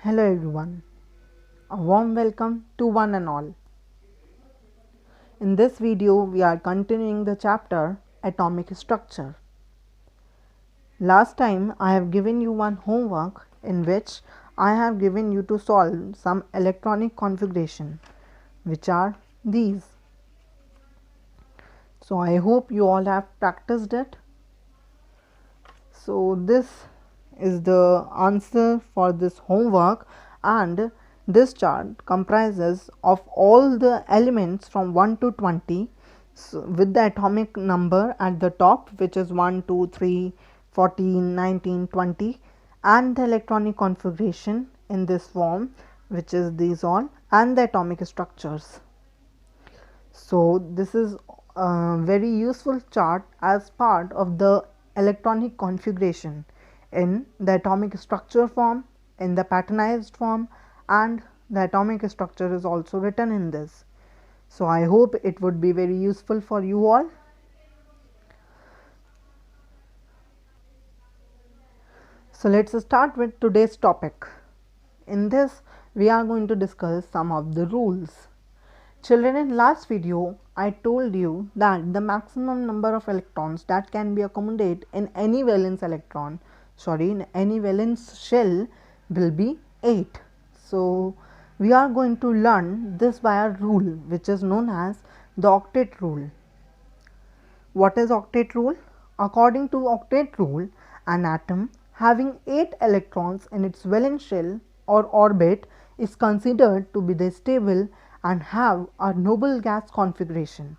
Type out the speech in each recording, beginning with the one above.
Hello everyone, a warm welcome to one and all. In this video, we are continuing the chapter Atomic Structure. Last time I have given you one homework in which I have given you to solve some electronic configuration, which are these. So I hope you all have practiced it. So this is the answer for this homework, and this chart comprises of all the elements from 1 to 20, so with the atomic number at the top, which is 1, 2, 3, 14, 19, 20, and the electronic configuration in this form, which is these all, and the atomic structures. So this is a very useful chart as part of the electronic configuration in the atomic structure form, in the patternized form, and the atomic structure is also written in this. So I hope it would be very useful for you all. So let's start with today's topic. In this, we are going to discuss some of the rules. Children, in last video I told you that the maximum number of electrons that can be accommodated in any valence shell will be 8. So we are going to learn this by a rule which is known as the octet rule. What is octet rule? According to octet rule, an atom having 8 electrons in its valence shell or orbit is considered to be the stable and have a noble gas configuration,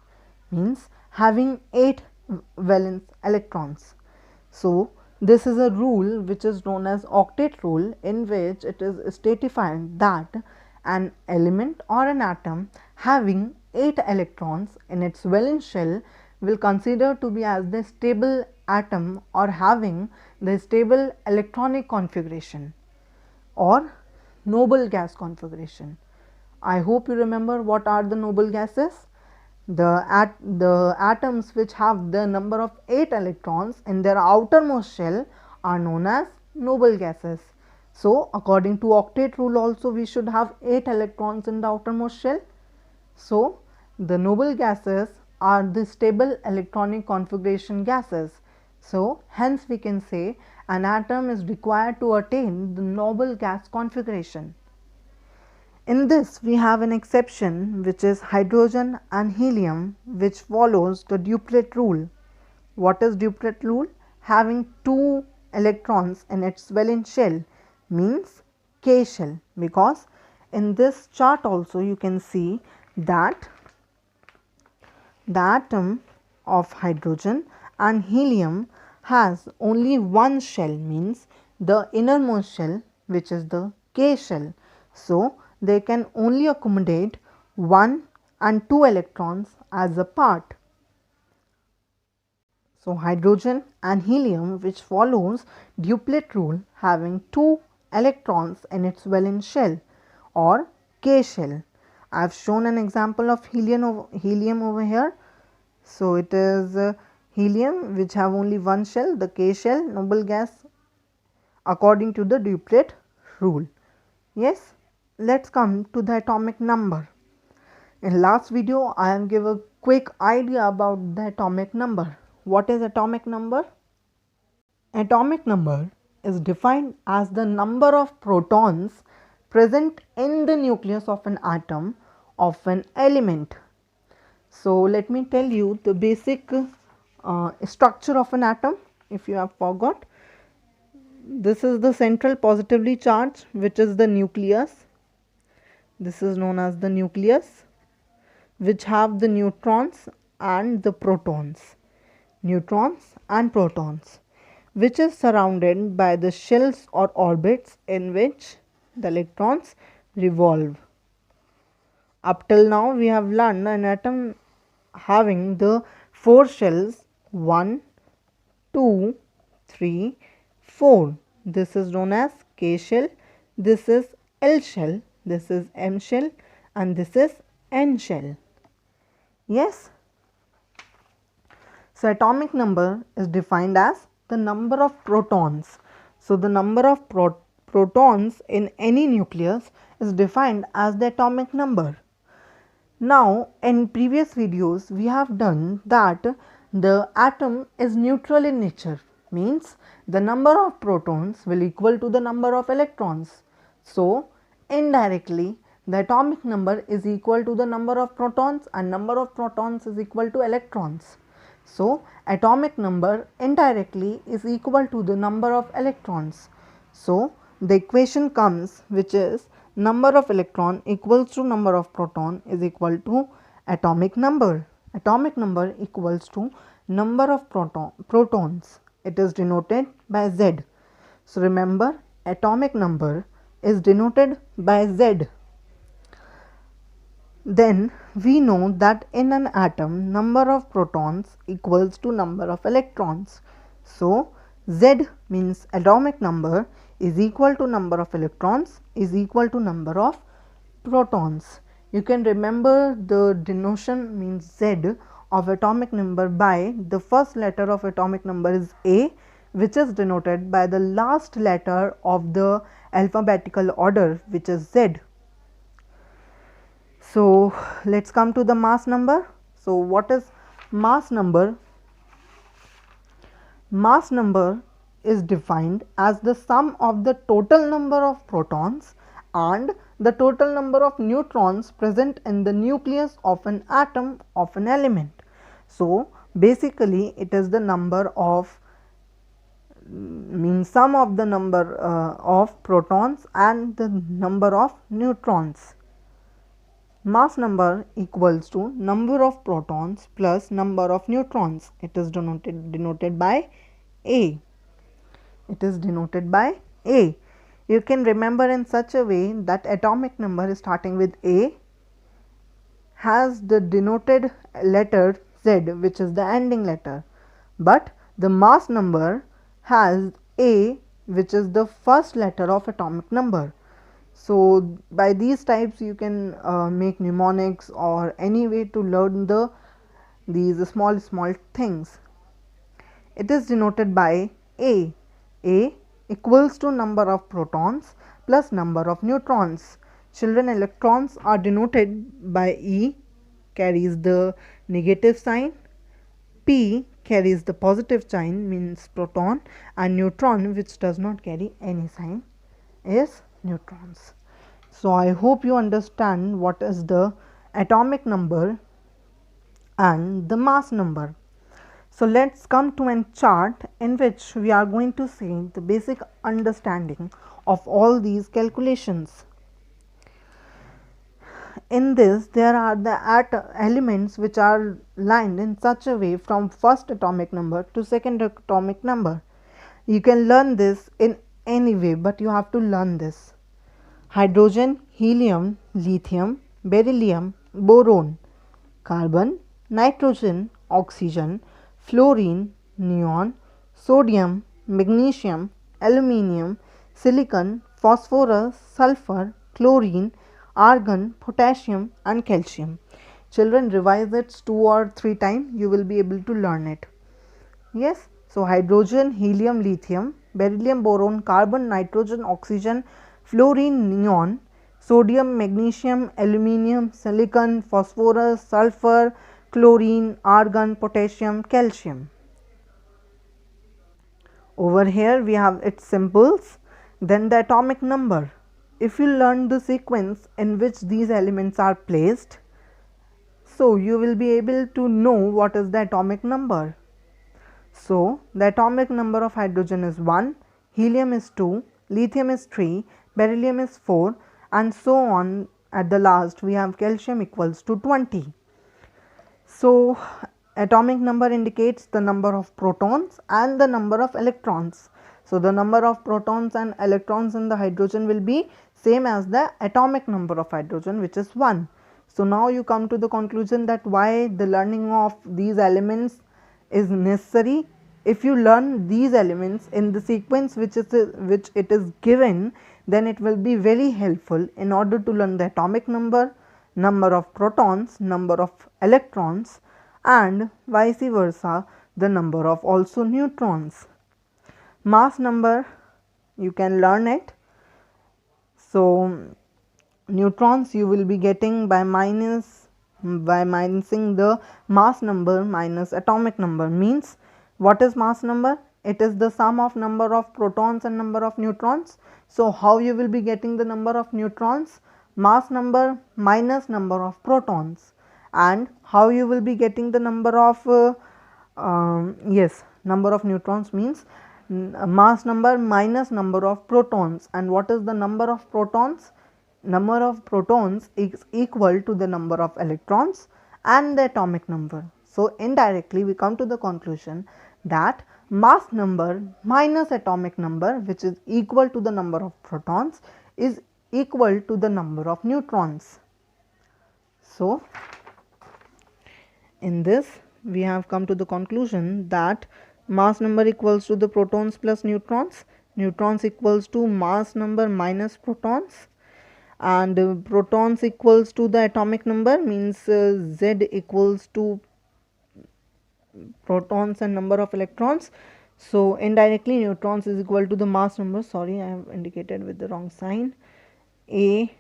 means having 8 valence electrons. So this is a rule which is known as octet rule, in which it is statified that an element or an atom having 8 electrons in its valence shell will consider to be as the stable atom or having the stable electronic configuration or noble gas configuration. I hope you remember what are the noble gases. The atoms which have the number of 8 electrons in their outermost shell are known as noble gases. So according to octet rule also we should have 8 electrons in the outermost shell. So the noble gases are the stable electronic configuration gases. So hence we can say an atom is required to attain the noble gas configuration. In this we have an exception, which is hydrogen and helium, which follows the duplet rule. What is duplet rule? Having 2 electrons in its valence shell, means K shell, because in this chart also you can see that the atom of hydrogen and helium has only one shell, means the innermost shell, which is the K shell. So they can only accommodate 1 and 2 electrons as a part. So hydrogen and helium, which follows duplet rule, having 2 electrons in its valence shell or K shell. I have shown an example of helium over here. So it is helium which have only one shell, the K shell, noble gas, according to the duplet rule. Yes. Let's come to the atomic number. In last video I have given a quick idea about the atomic number. What is atomic number? Atomic number is defined as the number of protons present in the nucleus of an atom of an element. So let me tell you the basic structure of an atom, if you have forgot. This is the central positively charged, which is the nucleus. This is known as the nucleus, which have the neutrons and the protons, which is surrounded by the shells or orbits in which the electrons revolve. Up till now we have learned an atom having the 4 shells, 1, 2, 3, 4. This is known as K shell, this is L shell, this is M shell, and this is N shell. Yes. So atomic number is defined as the number of protons. So the number of protons in any nucleus is defined as the atomic number. Now, in previous videos we have done that the atom is neutral in nature, means the number of protons will equal to the number of electrons. So, indirectly the atomic number is equal to the number of protons and number of protons is equal to electrons. So, atomic number indirectly is equal to the number of electrons. So, the equation comes, which is number of electron equals to number of proton is equal to atomic number. Atomic number equals to number of protons. It is denoted by Z. So, remember, atomic number is denoted by Z. Then we know that in an atom number of protons equals to number of electrons. So, Z means atomic number is equal to number of electrons is equal to number of protons. You can remember the denotation means Z of atomic number by the first letter of atomic number is A, which is denoted by the last letter of the alphabetical order, which is Z. So, let us come to the mass number. So, what is mass number? Mass number is defined as the sum of the total number of protons and the total number of neutrons present in the nucleus of an atom of an element. So, basically it is the number of means sum of the number of protons and the number of neutrons. Mass number equals to number of protons plus number of neutrons. It is denoted by A. It is denoted by A. You can remember in such a way that atomic number starting with A has the denoted letter Z, which is the ending letter, but the mass number has A, which is the first letter of atomic number. So, by these types you can make mnemonics or any way to learn these small things. It is denoted by A. A equals to number of protons plus number of neutrons. Children, electrons are denoted by E, carries the negative sign, P carries the positive sign, means proton, and neutron, which does not carry any sign, is neutrons. So, I hope you understand what is the atomic number and the mass number. So, let us come to a chart in which we are going to see the basic understanding of all these calculations. In this, there are the elements which are lined in such a way from first atomic number to second atomic number. You can learn this in any way, but you have to learn this. Hydrogen, helium, lithium, beryllium, boron, carbon, nitrogen, oxygen, fluorine, neon, sodium, magnesium, aluminium, silicon, phosphorus, sulfur, chlorine, argon, potassium and calcium. Children, revise it 2 or 3 times, you will be able to learn it. Yes. So, hydrogen, helium, lithium, beryllium, boron, carbon, nitrogen, oxygen, fluorine, neon, sodium, magnesium, aluminium, silicon, phosphorus, sulfur, chlorine, argon, potassium, calcium. Over here we have its symbols, then the atomic number. If you learn the sequence in which these elements are placed, so you will be able to know what is the atomic number. So, the atomic number of hydrogen is 1, helium is 2, lithium is 3, beryllium is 4 and so on. At the last we have calcium equals to 20. So, atomic number indicates the number of protons and the number of electrons. So, the number of protons and electrons in the hydrogen will be same as the atomic number of hydrogen, which is 1. So, now you come to the conclusion that why the learning of these elements is necessary. If you learn these elements in the sequence which it is given, then it will be very helpful in order to learn the atomic number, number of protons, number of electrons and vice versa, the number of also neutrons. Mass number, you can learn it. So neutrons you will be getting by minusing the mass number minus atomic number. Means what is mass number? It is the sum of number of protons and number of neutrons. So how you will be getting the number of neutrons? Mass number minus number of protons. And how you will be getting the number of yes, number of neutrons means mass number minus number of protons. And what is the number of protons? Number of protons is equal to the number of electrons and the atomic number. So indirectly we come to the conclusion that mass number minus atomic number, which is equal to the number of protons, is equal to the number of neutrons. So in this we have come to the conclusion that mass number equals to the protons plus neutrons, neutrons equals to mass number minus protons, and protons equals to the atomic number, means Z equals to protons and number of electrons. So indirectly neutrons is equal to the mass number, sorry I have indicated with the wrong sign, A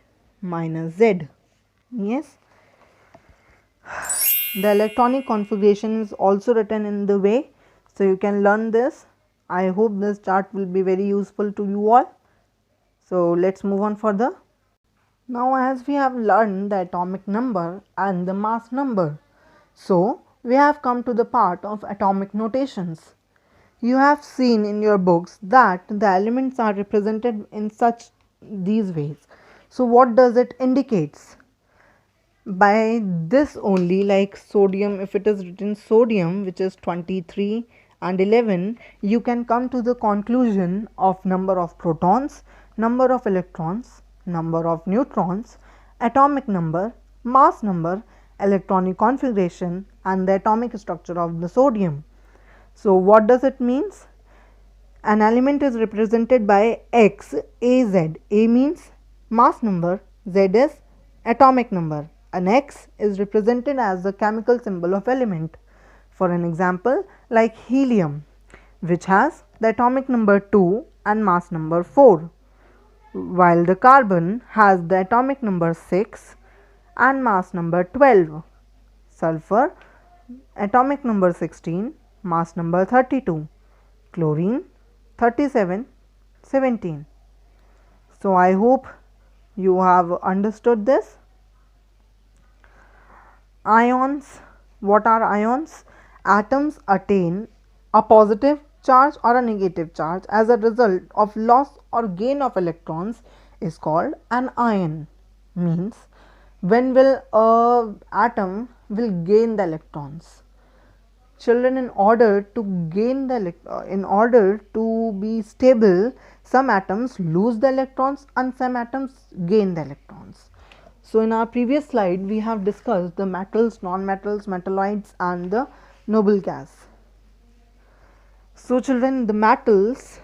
minus Z. Yes, the electronic configuration is also written in the way, so you can learn this. I hope this chart will be very useful to you all. So let's move on further. Now as we have learned the atomic number and the mass number, so we have come to the part of atomic notations. You have seen in your books that the elements are represented in these ways. So what does it indicates? By this only, like sodium, if it is written sodium, which is 23 and 11, you can come to the conclusion of number of protons, number of electrons, number of neutrons, atomic number, mass number, electronic configuration, and the atomic structure of the sodium. So what does it means? An element is represented by X, A, Z. A means mass number, Z is atomic number, and X is represented as the chemical symbol of element. For an example, like helium, which has the atomic number 2 and mass number 4, while the carbon has the atomic number 6 and mass number 12, sulfur atomic number 16, mass number 32, chlorine 37, 17. So I hope you have understood this. Ions, what are ions? Atoms attain a positive charge or a negative charge as a result of loss or gain of electrons is called an ion. Means when will a atom will gain the electrons? Children, in order to gain the in order to be stable, some atoms lose the electrons and some atoms gain the electrons. So in our previous slide we have discussed the metals, non-metals, metalloids and the noble gas. So children, the metals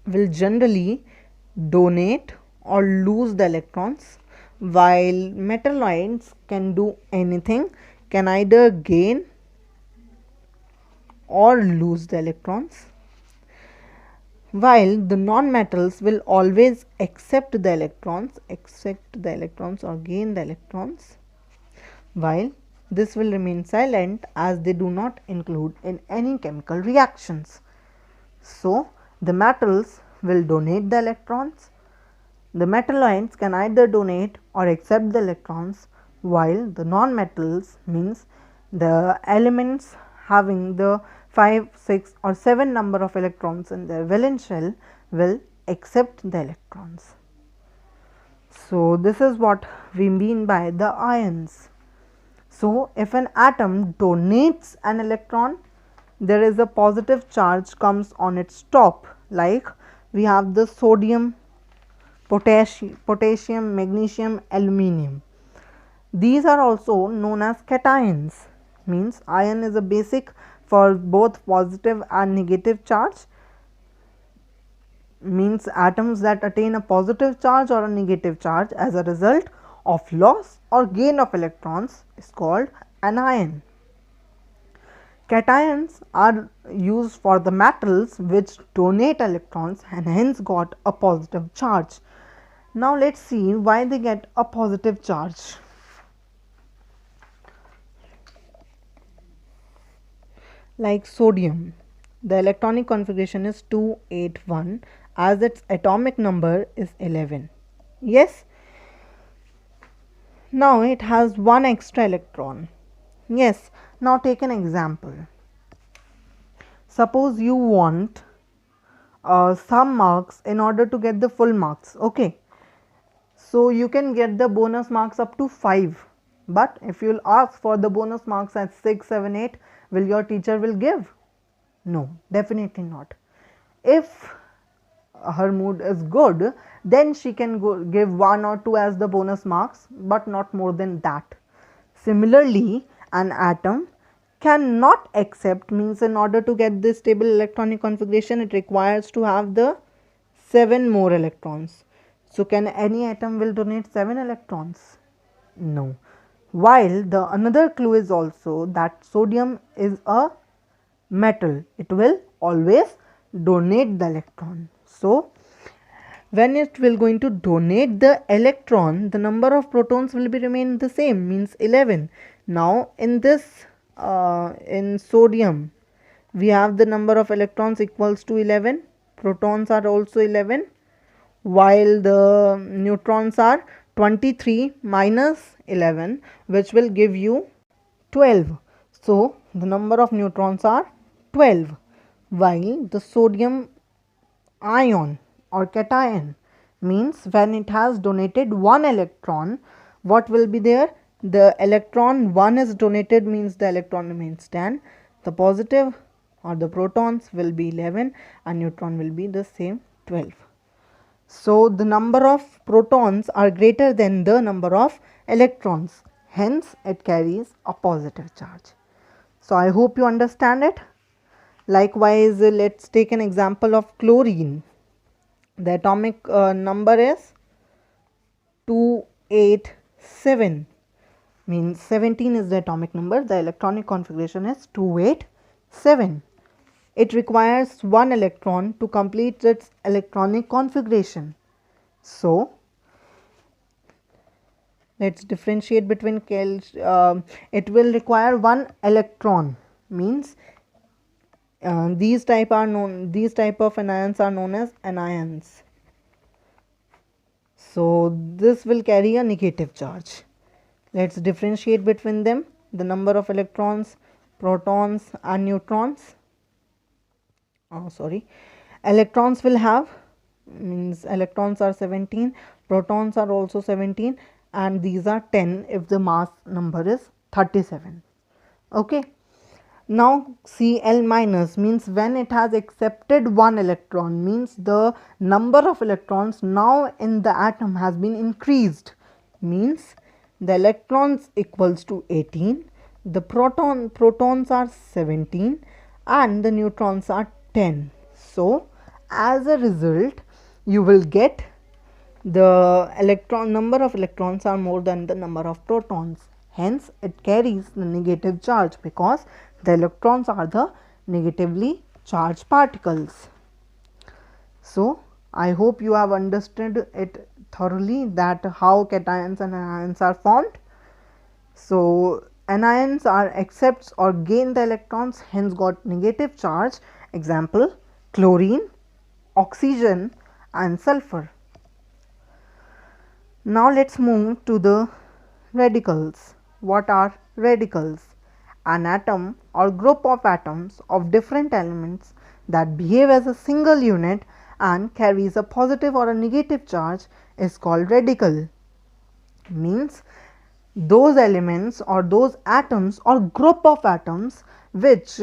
will generally donate or lose the electrons, while metalloids can do anything, can either gain or lose the electrons, while the non-metals will always accept the electrons or gain the electrons, while this will remain silent as they do not include in any chemical reactions. So the metals will donate the electrons, the metalloids can either donate or accept the electrons, while the non-metals means the elements having the 5, 6 or 7 number of electrons in their valence shell will accept the electrons. So this is what we mean by the ions. So if an atom donates an electron, there is a positive charge comes on its top, like we have the sodium, potassium, magnesium, aluminium. These are also known as cations. Means ion is a basic for both positive and negative charge. Means atoms that attain a positive charge or a negative charge as a result of loss or gain of electrons is called an ion. Cations are used for the metals which donate electrons and hence got a positive charge. Now let's see why they get a positive charge. Like sodium, the electronic configuration is 281 as its atomic number is 11. Yes, now it has one extra electron. Yes, now take an example. Suppose you want some marks in order to get the full marks. Okay, so you can get the bonus marks up to 5, but if you will ask for the bonus marks at 6, 7, 8, will your teacher will give? No, definitely not. If her mood is good, then she can give 1 or 2 as the bonus marks, but not more than that. Similarly, an atom cannot accept, means in order to get this stable electronic configuration, it requires to have the 7 more electrons. So can any atom will donate 7 electrons? No. While the another clue is also that sodium is a metal, it will always donate the electron. So when it will going to donate the electron, the number of protons will be remain the same, means 11. Now in this in sodium we have the number of electrons equals to 11, protons are also 11, while the neutrons are 23 minus 11, which will give you 12. So the number of neutrons are 12, while the sodium ion or cation means when it has donated one electron, what will be there? The electron 1 is donated, means the electron remains 10, the positive or the protons will be 11 and neutron will be the same 12. So the number of protons are greater than the number of electrons, hence it carries a positive charge. So I hope you understand it. Likewise, let's take an example of chlorine. The atomic number is 287, means 17 is the atomic number, the electronic configuration is 287. It requires one electron to complete its electronic configuration. So let's differentiate between it will require one electron, means these type of anions are known as anions. So this will carry a negative charge. Let's differentiate between them, the number of electrons, protons and neutrons. Electrons will have, means electrons are 17, protons are also 17 and these are 10 if the mass number is 37. Okay. Now Cl minus means when it has accepted one electron, means the number of electrons now in the atom has been increased, means the electrons equals to 18, the protons are 17 and the neutrons are 10. So as a result you will get the number of electrons are more than the number of protons, hence it carries the negative charge because the electrons are the negatively charged particles. So I hope you have understood it thoroughly, that how cations and anions are formed. So anions are accepts or gain the electrons, hence got negative charge. Example, chlorine, oxygen and sulfur. Now let's move to the radicals. What are radicals? An atom or group of atoms of different elements that behave as a single unit and carries a positive or a negative charge is called radical. Means those elements or those atoms or group of atoms which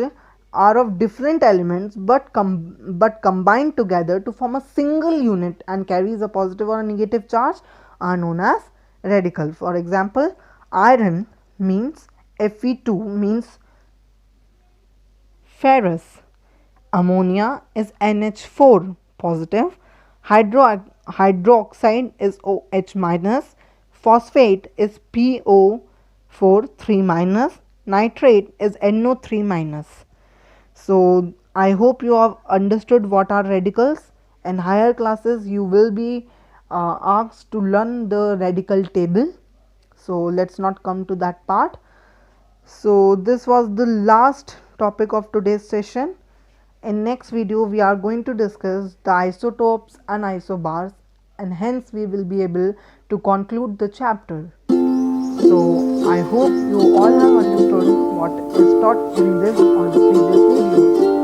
are of different elements but combined together to form a single unit and carries a positive or a negative charge are known as radical. For example, iron means Fe2 means ferrous, ammonia is NH4 positive, hydroxide is OH minus, phosphate is PO4 3 minus, nitrate is NO3 minus. So I hope you have understood what are radicals. In higher classes you will be asked to learn the radical table. So let's not come to that part. So this was the last topic of today's session. In next video we are going to discuss the isotopes and isobars, and hence we will be able to conclude the chapter. So I hope you all have understood what is taught in this or the previous videos.